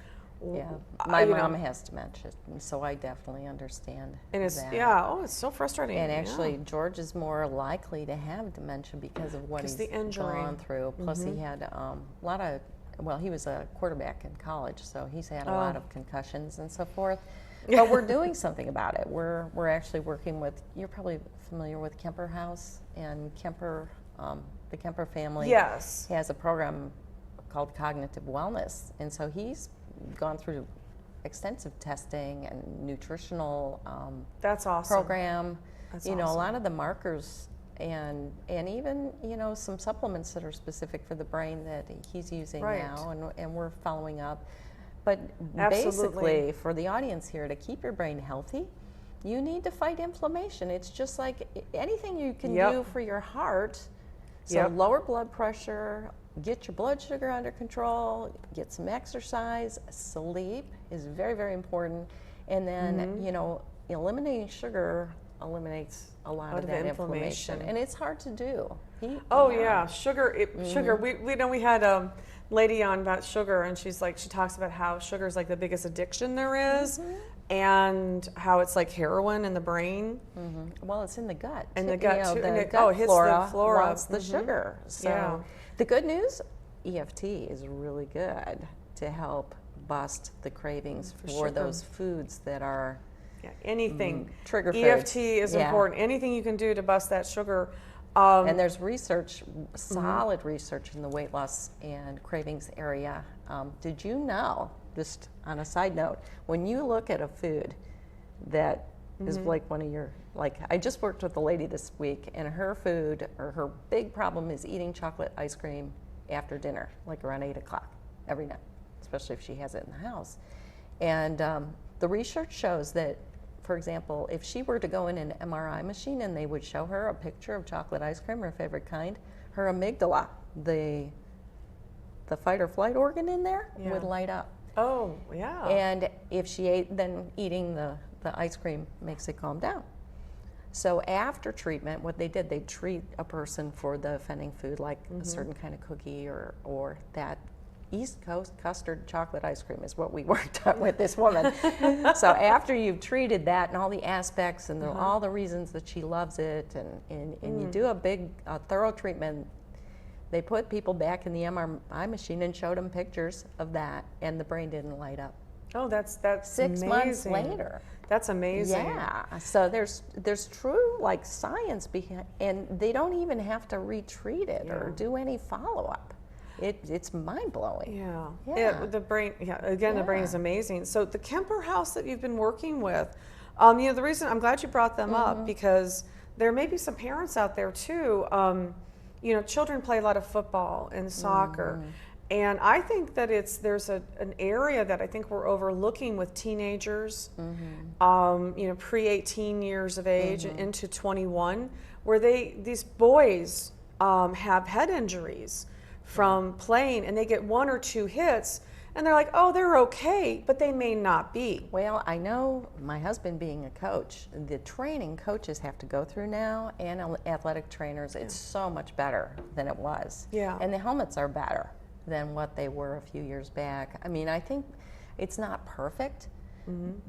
Speaker 2: my mom has dementia, so I definitely understand.
Speaker 1: And it's
Speaker 2: that.
Speaker 1: It's so frustrating.
Speaker 2: And actually, George is more likely to have dementia because of what he's gone through. Plus, he had a lot of. Well, he was a quarterback in college, so he's had a lot of concussions and so forth. But we're doing something about it. We're actually working with. You're probably familiar with Kemper House, and Kemper, the Kemper family, has a program called Cognitive Wellness, and so he's gone through extensive testing and nutritional
Speaker 1: that's awesome.
Speaker 2: program. That's you know, awesome. A lot of the markers and even, you know, some supplements that are specific for the brain that he's using now, and we're following up. But basically, for the audience here, to keep your brain healthy, you need to fight inflammation. It's just like anything you can do for your heart. So lower blood pressure, get your blood sugar under control, get some exercise, sleep is very, very important. And then, you know, eliminating sugar eliminates a lot of that inflammation. And it's hard to do. Sugar. Sugar. We had a lady on about sugar, and she talks about how sugar is like the biggest addiction there is. And how it's like heroin in the brain. Well, it's in the gut.
Speaker 1: In the gut, too.
Speaker 2: The gut
Speaker 1: hits
Speaker 2: flora
Speaker 1: the flora.
Speaker 2: wants the sugar. So the good news, EFT is really good to help bust the cravings for those foods that are
Speaker 1: anything.
Speaker 2: Trigger foods.
Speaker 1: EFT is important. Anything you can do to bust that sugar.
Speaker 2: And there's research, solid research in the weight loss and cravings area. Did you know, just on a side note, when you look at a food that is like one of your, like I just worked with a lady this week, and her food, or her big problem is eating chocolate ice cream after dinner, like around 8 o'clock every night, especially if she has it in the house. And the research shows that, for example, if she were to go in an MRI machine and they would show her a picture of chocolate ice cream, her favorite kind, her amygdala, the fight or flight organ in there, would light up.
Speaker 1: Oh, yeah.
Speaker 2: And if she ate, then eating the ice cream makes it calm down. So after treatment, what they did, they'd treat a person for the offending food, like a certain kind of cookie or that East Coast custard chocolate ice cream is what we worked on with this woman. So after you've treated that and all the aspects and all the reasons that she loves it, and you do a thorough treatment, they put people back in the MRI machine and showed them pictures of that, and the brain didn't light up.
Speaker 1: Oh, that's
Speaker 2: 6
Speaker 1: amazing.
Speaker 2: months later.
Speaker 1: That's amazing.
Speaker 2: Yeah. So there's true like science behind, and they don't even have to retreat it or do any follow up. It's mind blowing.
Speaker 1: Yeah. The brain. Yeah. Again, the brain is amazing. So the Kemper House that you've been working with, you know, the reason I'm glad you brought them up, because there may be some parents out there too. Children play a lot of football and soccer. And I think that there's an area that I think we're overlooking with teenagers, pre-18 years of age and into 21, where these boys have head injuries from playing, and they get 1 or 2 hits, and they're like, oh, they're okay, but they may not be.
Speaker 2: Well, I know, my husband being a coach, the training coaches have to go through now, and athletic trainers, it's so much better than it was.
Speaker 1: Yeah.
Speaker 2: And the helmets are better than what they were a few years back. I mean, I think it's not perfect,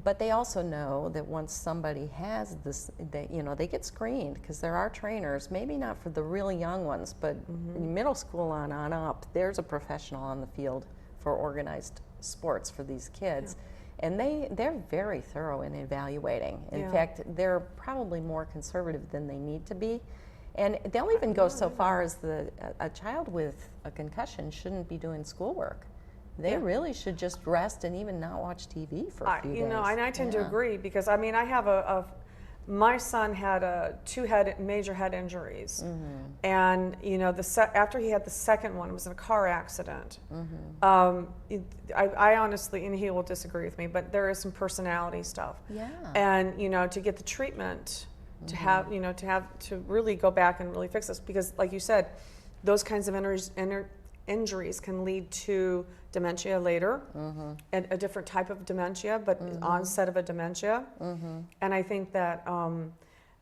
Speaker 2: but they also know that once somebody has this, they get screened, because there are trainers, maybe not for the really young ones, but in middle school on up, there's a professional on the field for organized sports for these kids. And they're very thorough in evaluating. In fact, they're probably more conservative than they need to be. And they'll even go so far as a child with a concussion shouldn't be doing schoolwork. They really should just rest and even not watch TV for a few days.
Speaker 1: And I tend to agree, because I mean, I have my son had 2 major head injuries, and after he had the second one, it was in a car accident. I honestly, and he will disagree with me, but there is some personality stuff. Yeah. And to get the treatment, to have to really go back and really fix this, because like you said, those kinds of injuries can lead to dementia later, and a different type of dementia, but onset of a dementia. And I think that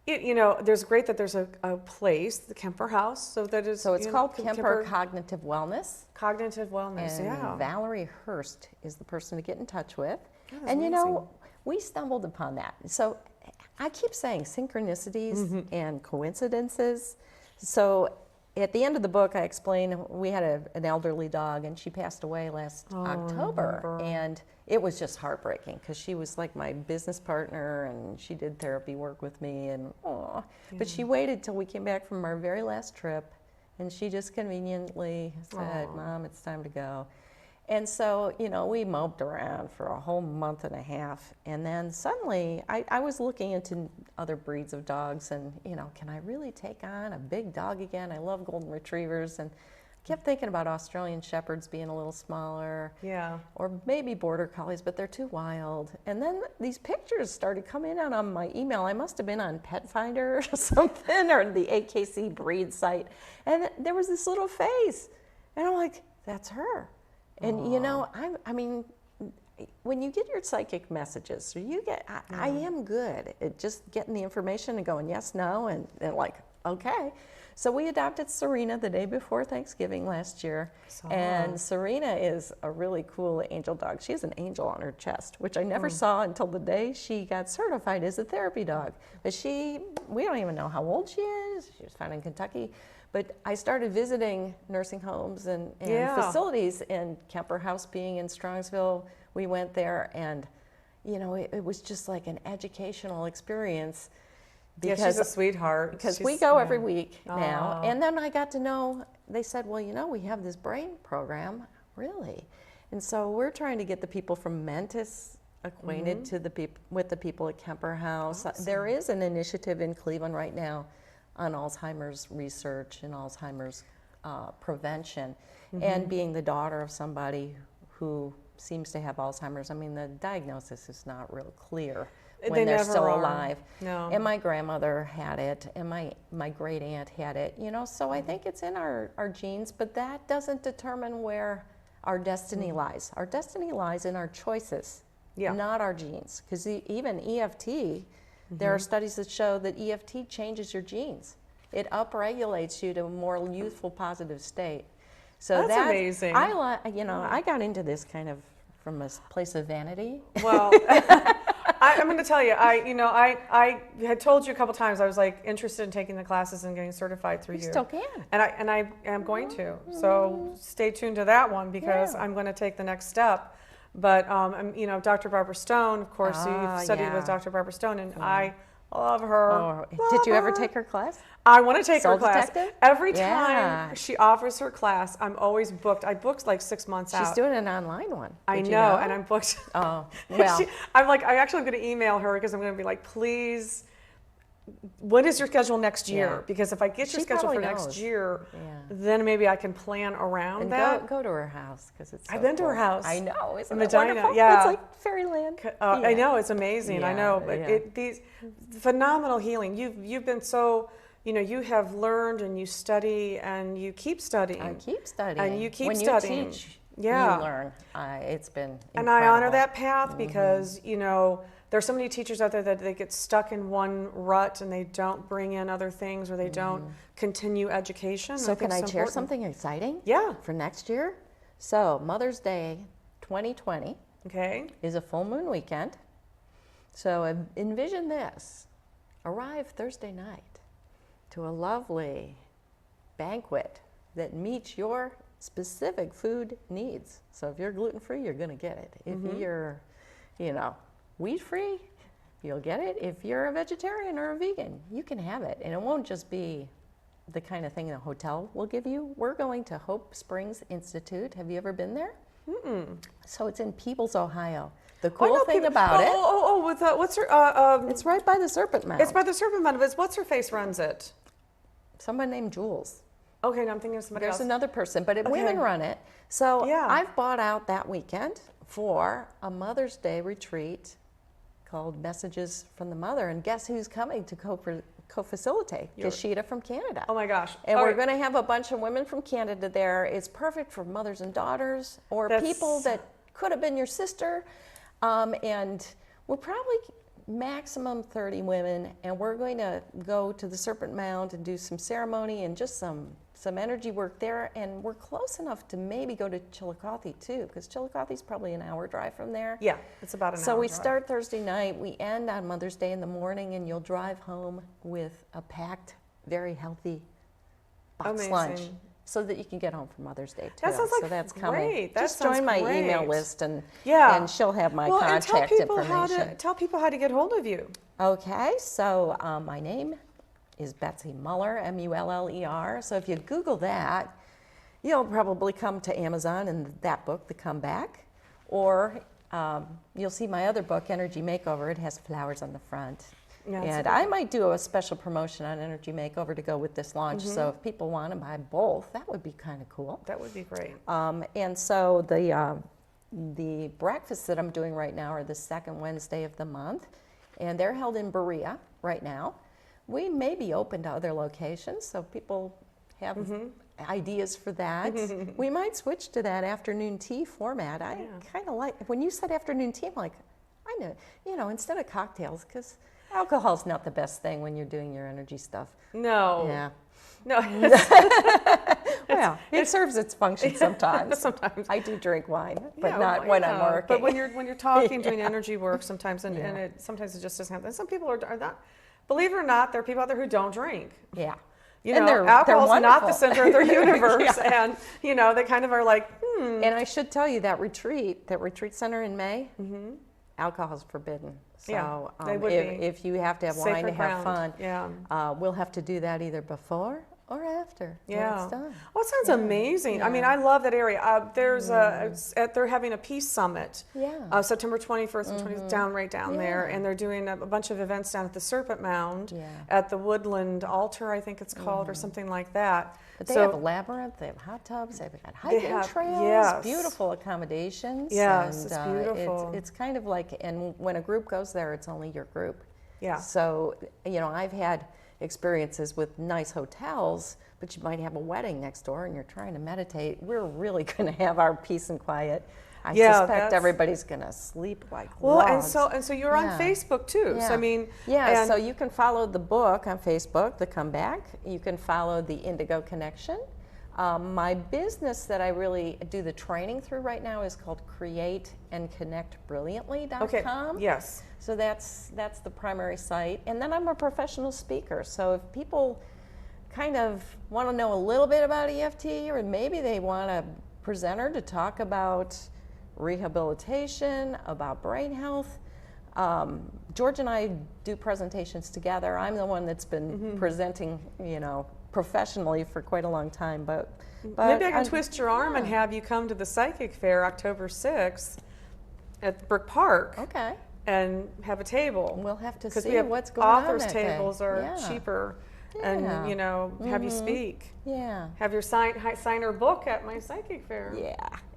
Speaker 1: there's great that there's a place, the Kemper House, so it's
Speaker 2: called Kemper Cognitive Wellness.
Speaker 1: Cognitive Wellness,
Speaker 2: and Valerie Hurst is the person to get in touch with.
Speaker 1: And
Speaker 2: we stumbled upon that. So I keep saying synchronicities and coincidences. So at the end of the book, I explain we had an elderly dog, and she passed away last October. And it was just heartbreaking, because she was like my business partner, and she did therapy work with me. And but she waited till we came back from our very last trip, and she just conveniently said, Mom, it's time to go. And so, we moped around for a whole month and a half. And then suddenly I was looking into other breeds of dogs, and, can I really take on a big dog again? I love golden retrievers, and I kept thinking about Australian shepherds being a little smaller. Yeah. Or maybe border collies, but they're too wild. And then these pictures started coming out on my email. I must have been on Pet Finder or something, or the AKC breed site. And there was this little face. And I'm like, that's her. And I mean, when you get your psychic messages, so I am good at just getting the information and going yes, no, and like, okay. So we adopted Serena the day before Thanksgiving last year. And Serena is a really cool angel dog. She has an angel on her chest, which I never saw until the day she got certified as a therapy dog. But we don't even know how old she is. She was found in Kentucky. But I started visiting nursing homes and facilities, and Kemper House being in Strongsville, we went there, and it was just like an educational experience.
Speaker 1: Because she's a sweetheart.
Speaker 2: Because we go every week now. And then I got to know, they said, well, we have this brain program. Really? And so we're trying to get the people from Mentis acquainted with the people at Kemper House. Awesome. There is an initiative in Cleveland right now on Alzheimer's research and Alzheimer's prevention. And being the daughter of somebody who seems to have Alzheimer's, I mean, the diagnosis is not real clear when they're still alive. No. And my grandmother had it, and my great aunt had it, so I think it's in our genes, but that doesn't determine where our destiny lies. Our destiny lies in our choices, not our genes. Because even EFT, there are studies that show that EFT changes your genes. It upregulates you to a more youthful, positive state. So
Speaker 1: that's amazing.
Speaker 2: I got into this kind of from a place of vanity.
Speaker 1: Well, I'm going to tell you, I had told you a couple times I was like interested in taking the classes and getting certified through you.
Speaker 2: You still can.
Speaker 1: And I am going to. So stay tuned to that one, because I'm going to take the next step. But Dr. Barbara Stone, of course, you've studied with Dr. Barbara Stone, and I love her.
Speaker 2: Did you ever take her class?
Speaker 1: I want to take her class.
Speaker 2: Detective?
Speaker 1: Every time she offers her class, I'm always booked. I booked like 6 months out.
Speaker 2: She's doing an online one.
Speaker 1: I know, and I'm booked.
Speaker 2: Oh, well.
Speaker 1: I'm like, I actually am going to email her, because I'm going to be like, please, What is your schedule next year?
Speaker 2: Yeah.
Speaker 1: Because if I get your
Speaker 2: She
Speaker 1: schedule for
Speaker 2: probably
Speaker 1: next
Speaker 2: knows.
Speaker 1: year,
Speaker 2: Yeah.
Speaker 1: then maybe I can plan around
Speaker 2: And
Speaker 1: that.
Speaker 2: go to her house because it's so
Speaker 1: I've been to her
Speaker 2: cool.
Speaker 1: house.
Speaker 2: I know, isn't
Speaker 1: In
Speaker 2: it
Speaker 1: Medina,
Speaker 2: wonderful?
Speaker 1: yeah.
Speaker 2: It's like fairyland.
Speaker 1: I
Speaker 2: Yeah.
Speaker 1: know, it's amazing. I
Speaker 2: Yeah,
Speaker 1: know, but
Speaker 2: yeah.
Speaker 1: these phenomenal healing. You've been so, you have learned and you study and you keep studying.
Speaker 2: I keep studying.
Speaker 1: And you keep
Speaker 2: when
Speaker 1: studying.
Speaker 2: you teach,
Speaker 1: Yeah.
Speaker 2: you learn. It's been incredible.
Speaker 1: And I honor that path because, there's so many teachers out there that they get stuck in one rut and they don't bring in other things or they don't continue education.
Speaker 2: So
Speaker 1: I think
Speaker 2: can I
Speaker 1: it's
Speaker 2: share
Speaker 1: important.
Speaker 2: something exciting?
Speaker 1: Yeah.
Speaker 2: For next year? So Mother's Day 2020
Speaker 1: Okay.
Speaker 2: is a full moon weekend. So envision this. Arrive Thursday night to a lovely banquet that meets your specific food needs. So if you're gluten-free, you're going to get it. If you're, wheat-free, you'll get it. If you're a vegetarian or a vegan, you can have it. And it won't just be the kind of thing a hotel will give you. We're going to Hope Springs Institute. Have you ever been there? So it's in Peebles, Ohio. The cool thing about it,
Speaker 1: what's her?
Speaker 2: it's right by the Serpent Mound.
Speaker 1: It's by the Serpent Mound. What's her face runs it?
Speaker 2: Someone named Jules.
Speaker 1: Okay, no, I'm thinking of somebody
Speaker 2: There's
Speaker 1: else.
Speaker 2: another person, but women run it. So
Speaker 1: Yeah.
Speaker 2: I've bought out that weekend for a Mother's Day retreat called Messages from the Mother. And guess who's coming to co-facilitate? Kashida from Canada.
Speaker 1: Oh my gosh.
Speaker 2: And
Speaker 1: All
Speaker 2: we're
Speaker 1: right.
Speaker 2: going to have a bunch of women from Canada there. It's perfect for mothers and daughters or people that could have been your sister. And we're probably maximum 30 women, and we're going to go to the Serpent Mound and do some ceremony and just some energy work there. And we're close enough to maybe go to Chillicothe too, because Chillicothe's probably an hour drive from there.
Speaker 1: Yeah, it's about an hour.
Speaker 2: So we
Speaker 1: drive.
Speaker 2: start Thursday night, we end on Mother's Day in the morning, and you'll drive home with a packed, very healthy box lunch
Speaker 1: Amazing.
Speaker 2: so that you can get home for Mother's Day too.
Speaker 1: That sounds like
Speaker 2: so that's coming.
Speaker 1: great. That
Speaker 2: Just
Speaker 1: sounds
Speaker 2: join my
Speaker 1: great.
Speaker 2: email list and she'll have my
Speaker 1: and
Speaker 2: contact information.
Speaker 1: tell people how to get hold of you.
Speaker 2: Okay, so my name is Betsy Muller, M-U-L-L-E-R. So if you Google that, you'll probably come to Amazon and that book, The Comeback, or you'll see my other book, Energy Makeover. It has flowers on the front.
Speaker 1: Yeah,
Speaker 2: And I might do a special promotion on Energy Makeover to go with this launch. So if people want to buy both, that would be kind of cool.
Speaker 1: That would be great.
Speaker 2: And so the breakfasts that I'm doing right now are the second Wednesday of the month, and they're held in Berea right now. We may be open to other locations, so people have ideas for that. We might switch to that afternoon tea format. I kind of like, when you said afternoon tea, I'm like, I know, instead of cocktails, because alcohol's not the best thing when you're doing your energy stuff.
Speaker 1: No.
Speaker 2: Yeah.
Speaker 1: No.
Speaker 2: Well, it serves its function sometimes.
Speaker 1: Sometimes.
Speaker 2: I do drink wine, but
Speaker 1: Yeah,
Speaker 2: not when I'm
Speaker 1: yeah.
Speaker 2: working.
Speaker 1: But when you're talking, doing energy work sometimes, and sometimes it just doesn't happen. And some people are not. Believe it or not, there are people out there who don't drink.
Speaker 2: Yeah.
Speaker 1: And
Speaker 2: they're
Speaker 1: alcohol's not the
Speaker 2: wonderful.
Speaker 1: center of their universe, and they kind of are like,
Speaker 2: And I should tell you that retreat center in May, alcohol's forbidden. So
Speaker 1: Yeah, they would be.
Speaker 2: if you have to have wine
Speaker 1: Sacred
Speaker 2: to have
Speaker 1: ground.
Speaker 2: fun,
Speaker 1: Yeah.
Speaker 2: we'll have to do that either before or after. when
Speaker 1: Yeah.
Speaker 2: it's done.
Speaker 1: Oh, it sounds amazing. I mean,
Speaker 2: Yeah.
Speaker 1: I love that area. There's they're having a peace summit.
Speaker 2: Yeah.
Speaker 1: September 21st and 20th, right down there, and they're doing a bunch of events down at the Serpent Mound,
Speaker 2: Yeah.
Speaker 1: at the Woodland Altar, I think it's called, or something like that.
Speaker 2: But they have a labyrinth, they have hot tubs, they've got hiking
Speaker 1: have-
Speaker 2: trails,
Speaker 1: yes.
Speaker 2: beautiful accommodations.
Speaker 1: Yes,
Speaker 2: and,
Speaker 1: it's beautiful.
Speaker 2: It's kind of like, and when a group goes there, it's only your group.
Speaker 1: Yeah.
Speaker 2: So, I've had experiences with nice hotels, but you might have a wedding next door and you're trying to meditate. We're really going to have our peace and quiet. I suspect
Speaker 1: that's-
Speaker 2: everybody's going to sleep like
Speaker 1: Well,
Speaker 2: logs.
Speaker 1: and so you're on
Speaker 2: Yeah.
Speaker 1: Facebook too.
Speaker 2: Yeah.
Speaker 1: So I mean,
Speaker 2: yeah. So you can follow the book on Facebook, The Comeback. You can follow the Indigo Connection. My business that I really do the training through right now is called createandconnectbrilliantly.com.
Speaker 1: Okay. Yes.
Speaker 2: So that's the primary site. And then I'm a professional speaker. So if people kind of want to know a little bit about EFT, or maybe they want a presenter to talk about rehabilitation, about brain health, George and I do presentations together. I'm the one that's been presenting, professionally for quite a long time. But
Speaker 1: Maybe I can twist your arm and have you come to the Psychic Fair October 6th at Brook Park.
Speaker 2: Okay.
Speaker 1: and have a table.
Speaker 2: We'll have to
Speaker 1: Because
Speaker 2: see
Speaker 1: we have
Speaker 2: what's going on
Speaker 1: authors'
Speaker 2: that day.
Speaker 1: tables are
Speaker 2: Yeah.
Speaker 1: cheaper,
Speaker 2: Yeah.
Speaker 1: and you know, have you speak.
Speaker 2: Yeah.
Speaker 1: Have your sign her book at my psychic fair.
Speaker 2: Yeah.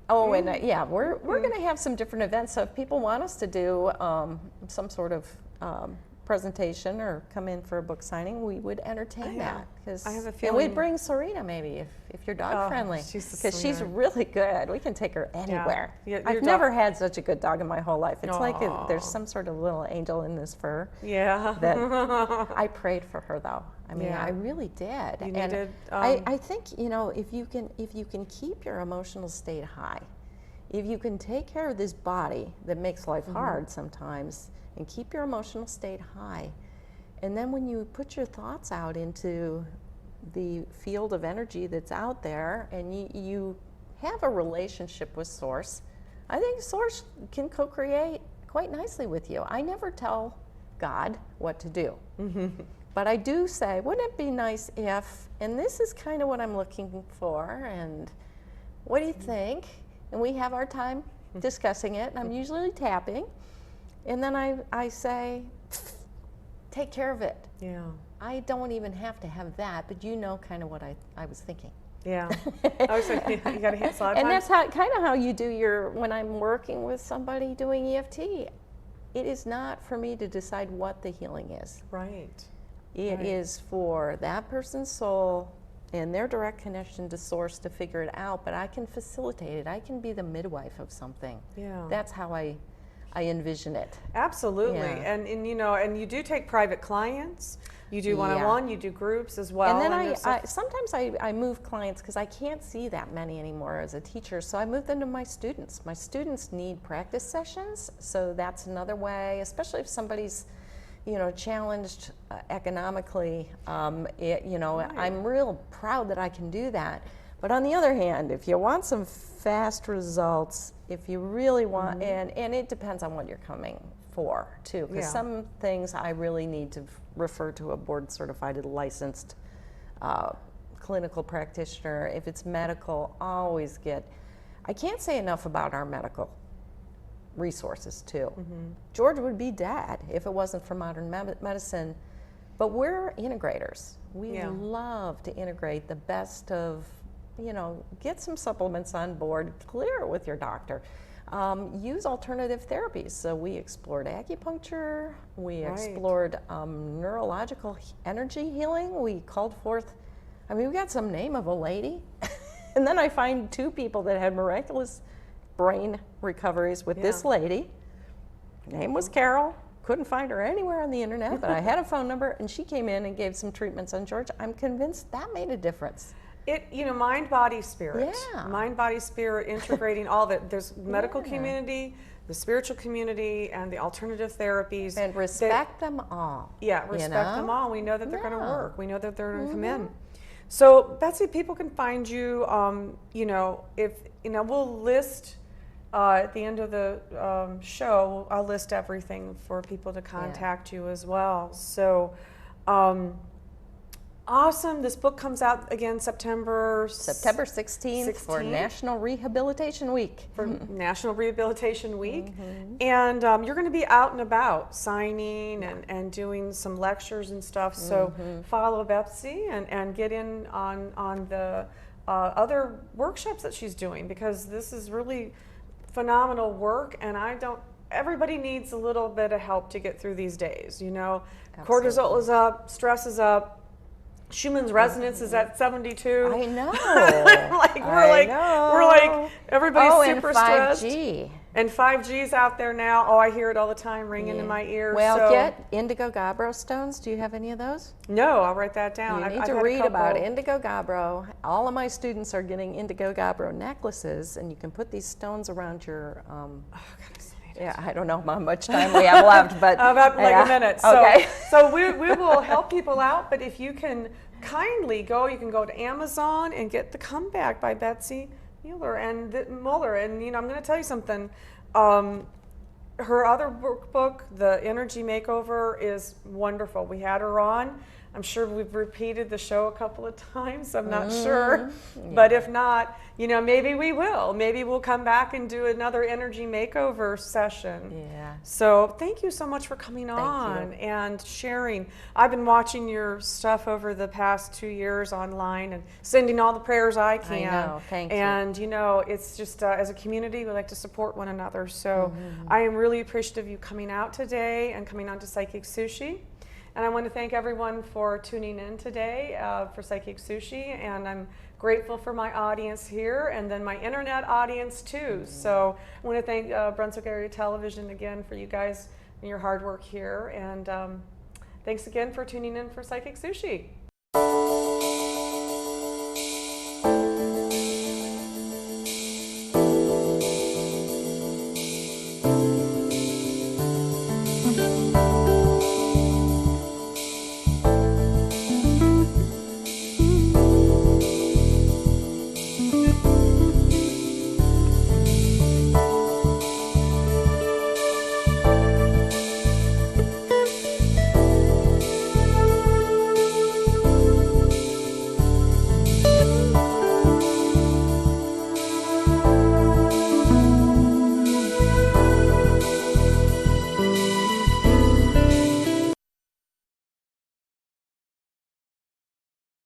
Speaker 2: Oh, and yeah, we're going to have some different events. So if people want us to do some sort of presentation or come in for a book signing, we would entertain that. Cause,
Speaker 1: I have a
Speaker 2: and
Speaker 1: feeling.
Speaker 2: we'd bring Serena maybe if you're dog friendly, because she's really good. We can take her anywhere.
Speaker 1: Yeah,
Speaker 2: I've never had such a good dog in my whole life. It's like there's some sort of little angel in this fur.
Speaker 1: Yeah.
Speaker 2: That I prayed for her though. I mean,
Speaker 1: Yeah.
Speaker 2: I really did.
Speaker 1: You
Speaker 2: and
Speaker 1: needed,
Speaker 2: I think, you know, if you can keep your emotional state high, if you can take care of this body that makes life hard sometimes, and keep your emotional state high, and then when you put your thoughts out into the field of energy that's out there, and you have a relationship with Source, I think Source can co-create quite nicely with you. I never tell God what to do. But I do say, wouldn't it be nice if, and this is kind of what I'm looking for, and what do you think? And we have our time discussing it, and I'm usually tapping, and then I say, take care of it.
Speaker 1: Yeah.
Speaker 2: I don't even have to have that, but you know kind of what I was thinking.
Speaker 1: Yeah. Oh, so you got a slide.
Speaker 2: And that's kind of how you do when I'm working with somebody doing EFT. It is not for me to decide what the healing is.
Speaker 1: Right.
Speaker 2: It is for that person's soul and their direct connection to Source to figure it out, but I can facilitate it. I can be the midwife of something. Yeah. That's how I envision it.
Speaker 1: Absolutely.
Speaker 2: Yeah.
Speaker 1: And you know, and you do take private clients. You do one-on-one, you do groups as well.
Speaker 2: And then sometimes I move clients because I can't see that many anymore as a teacher, so I move them to my students. My students need practice sessions, so that's another way, especially if somebody's, you know, challenged economically. You know, I'm real proud that I can do that. But on the other hand, if you want some fast results, if you really want, and it depends on what you're coming for too, because some things I really need to refer to a board certified licensed clinical practitioner. If it's medical, always I can't say enough about our medical resources too. George would be dead if it wasn't for modern medicine, but we're integrators. We love to integrate the best of, you know, get some supplements on board, clear it with your doctor. Use alternative therapies. So we explored acupuncture, we explored neurological energy healing. We called forth, I mean, we got some name of a lady. And then I find 2 people that had miraculous brain recoveries with this lady. Her name was Carol. Couldn't find her anywhere on the internet, but I had a phone number, and she came in and gave some treatments on George. I'm convinced that made a difference.
Speaker 1: You know, mind, body, spirit.
Speaker 2: Yeah.
Speaker 1: Mind, body, spirit, integrating all of it. There's medical community, the spiritual community, and the alternative therapies.
Speaker 2: And respect them all.
Speaker 1: Yeah, respect them all. We know that they're going to work. We know that they're going to come in. So, Betsy, people can find you, you know, we'll list at the end of the show, I'll list everything for people to contact you as well. So, awesome. This book comes out again September
Speaker 2: 16th for National Rehabilitation Week.
Speaker 1: For National Rehabilitation Week. And you're going to be out and about signing and doing some lectures and stuff. So follow Betsy and get in on the other workshops that she's doing, because this is really phenomenal work, and everybody needs a little bit of help to get through these days. You know, cortisol is up, stress is up. Schumann's resonance is at 72.
Speaker 2: I know.
Speaker 1: We're like everybody's super stressed.
Speaker 2: And 5G.
Speaker 1: And 5G's out there now. Oh, I hear it all the time ringing in my ears.
Speaker 2: Well, get indigo gabbro stones. Do you have any of those?
Speaker 1: No, I'll write that down.
Speaker 2: You need to read about indigo gabbro. All of my students are getting indigo gabbro necklaces, and you can put these stones around your I don't know how much time we have left, but
Speaker 1: about a minute. So,
Speaker 2: okay.
Speaker 1: So we will help people out, but if you can kindly you can go to Amazon and get The Comeback by Betsy Muller. And you know, I'm going to tell you something. Her other workbook, The Energy Makeover, is wonderful. We had her on. I'm sure we've repeated the show a couple of times. I'm not sure. Yeah. But if not, maybe we will. Maybe we'll come back and do another energy makeover session.
Speaker 2: Yeah.
Speaker 1: So thank you so much for coming on and sharing. I've been watching your stuff over the past 2 years online and sending all the prayers I can.
Speaker 2: I know. Thank you.
Speaker 1: And, it's just as a community, we like to support one another. So I am really appreciative of you coming out today and coming on to Psychic Sushi. And I want to thank everyone for tuning in today for Psychic Sushi. And I'm grateful for my audience here and then my internet audience too. So I want to thank Brunswick Area Television again for you guys and your hard work here. And thanks again for tuning in for Psychic Sushi.